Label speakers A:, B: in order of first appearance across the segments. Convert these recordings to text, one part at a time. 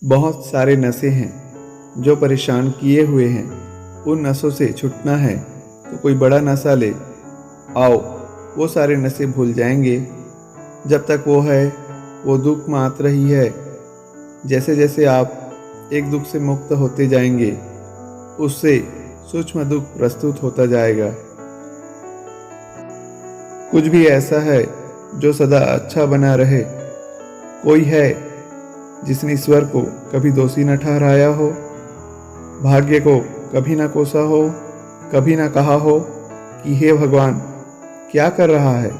A: बहुत सारे नशे हैं जो परेशान किए हुए हैं। उन नशों से छूटना है तो कोई बड़ा नशा ले आओ, वो सारे नशे भूल जाएंगे। जब तक वो है वो दुख मात्र ही है। जैसे जैसे आप एक दुख से मुक्त होते जाएंगे, उससे सूक्ष्म दुख प्रस्तुत होता जाएगा। कुछ भी ऐसा है जो सदा अच्छा बना रहे। कोई है जिसने ईश्वर को कभी दोषी न ठहराया हो, भाग्य को कभी न कोसा हो, कभी न कहा हो कि हे भगवान क्या कर रहा है,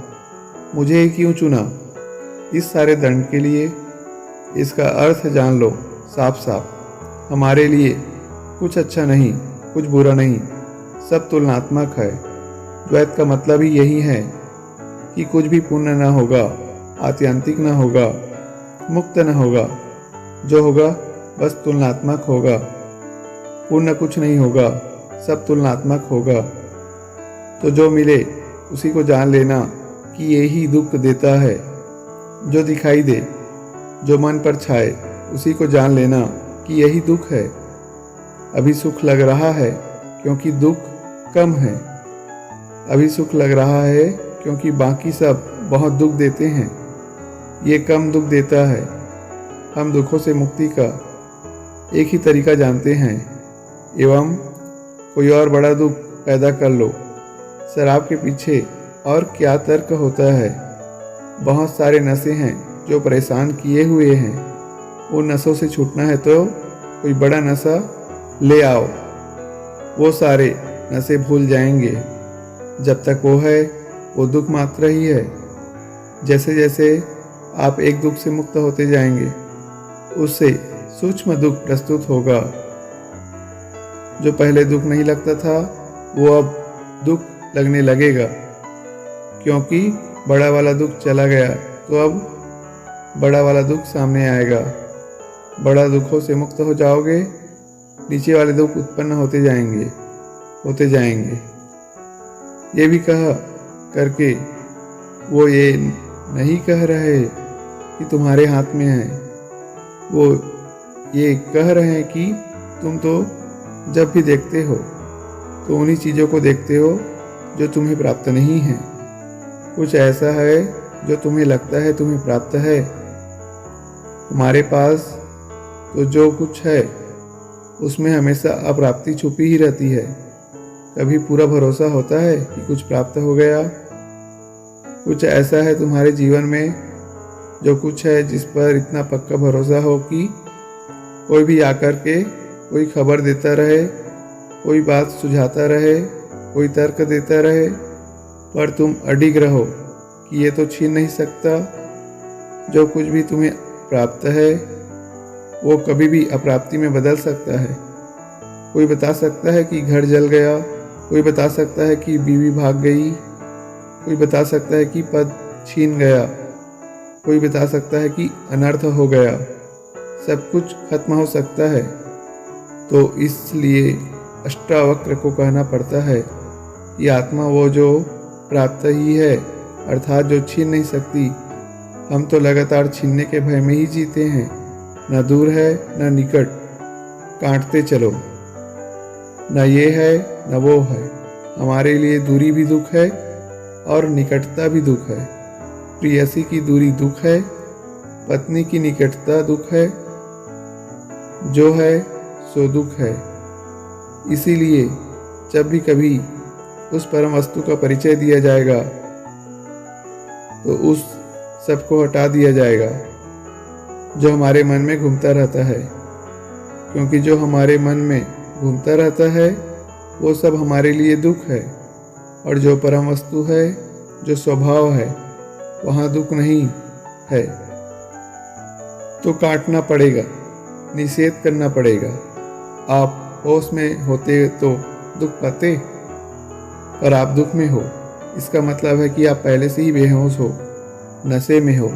A: मुझे ही क्यों चुना इस सारे दंड के लिए। इसका अर्थ जान लो साफ साफ। हमारे लिए कुछ अच्छा नहीं, कुछ बुरा नहीं, सब तुलनात्मक है। द्वैत का मतलब ही यही है कि कुछ भी पूर्ण न होगा, आत्यंतिक न होगा, मुक्त न होगा। जो होगा बस तुलनात्मक होगा। पूर्ण कुछ नहीं होगा, सब तुलनात्मक होगा। तो जो मिले उसी को जान लेना कि यही दुख देता है। जो दिखाई दे, जो मन पर छाए, उसी को जान लेना कि यही दुख है। अभी सुख लग रहा है क्योंकि दुख कम है। अभी सुख लग रहा है क्योंकि बाकी सब बहुत दुख देते हैं। ये कम दुख देता है। हम दुखों से मुक्ति का एक ही तरीका जानते हैं, एवं कोई और बड़ा दुख पैदा कर लो। शराब के पीछे और क्या तर्क होता है। बहुत सारे नशे हैं जो परेशान किए हुए हैं। उन नशों से छूटना है तो कोई बड़ा नशा ले आओ, वो सारे नशे भूल जाएंगे। जब तक वो है वो दुख मात्र ही है। जैसे जैसे आप एक दुख से मुक्त होते जाएंगे, उससे सूक्ष्म दुख प्रस्तुत होगा। जो पहले दुख नहीं लगता था वो अब दुख लगने लगेगा, क्योंकि बड़ा वाला दुख चला गया तो अब बड़ा वाला दुख सामने आएगा। बड़ा दुखों से मुक्त हो जाओगे, नीचे वाले दुख उत्पन्न होते जाएंगे। ये भी कहा करके वो ये नहीं कह रहे कि तुम्हारे हाथ में है। वो ये कह रहे हैं कि तुम तो जब भी देखते हो तो उन्हीं चीज़ों को देखते हो जो तुम्हें प्राप्त नहीं है। कुछ ऐसा है जो तुम्हें लगता है तुम्हें प्राप्त है। तुम्हारे पास तो जो कुछ है उसमें हमेशा अप्राप्ति छुपी ही रहती है। कभी पूरा भरोसा होता है कि कुछ प्राप्त हो गया। कुछ ऐसा है तुम्हारे जीवन में जो कुछ है जिस पर इतना पक्का भरोसा हो कि कोई भी आकर के कोई खबर देता रहे, कोई बात सुझाता रहे, कोई तर्क देता रहे, पर तुम अडिग रहो कि ये तो छीन नहीं सकता। जो कुछ भी तुम्हें प्राप्त है वो कभी भी अप्राप्ति में बदल सकता है। कोई बता सकता है कि घर जल गया, कोई बता सकता है कि बीवी भाग गई, कोई बता सकता है कि पद छीन गया, कोई बता सकता है कि अनर्थ हो गया। सब कुछ खत्म हो सकता है। तो इसलिए अष्टावक्र को कहना पड़ता है कि आत्मा वो जो प्राप्त ही है, अर्थात जो छीन नहीं सकती। हम तो लगातार छीनने के भय में ही जीते हैं। न दूर है न निकट, काटते चलो। न ये है न वो है। हमारे लिए दूरी भी दुख है और निकटता भी दुख है। प्रेयसी की दूरी दुख है, पत्नी की निकटता दुख है। जो है सो दुख है। इसीलिए जब भी कभी उस परम वस्तु का परिचय दिया जाएगा तो उस सबको हटा दिया जाएगा जो हमारे मन में घूमता रहता है। क्योंकि जो हमारे मन में घूमता रहता है वो सब हमारे लिए दुख है। और जो परम वस्तु है, जो स्वभाव है, वहाँ दुख नहीं है। तो काटना पड़ेगा, निषेध करना पड़ेगा। आप होश में होते तो दुख पाते, पर आप दुख में हो। इसका मतलब है कि आप पहले से ही बेहोश हो, नशे में हो।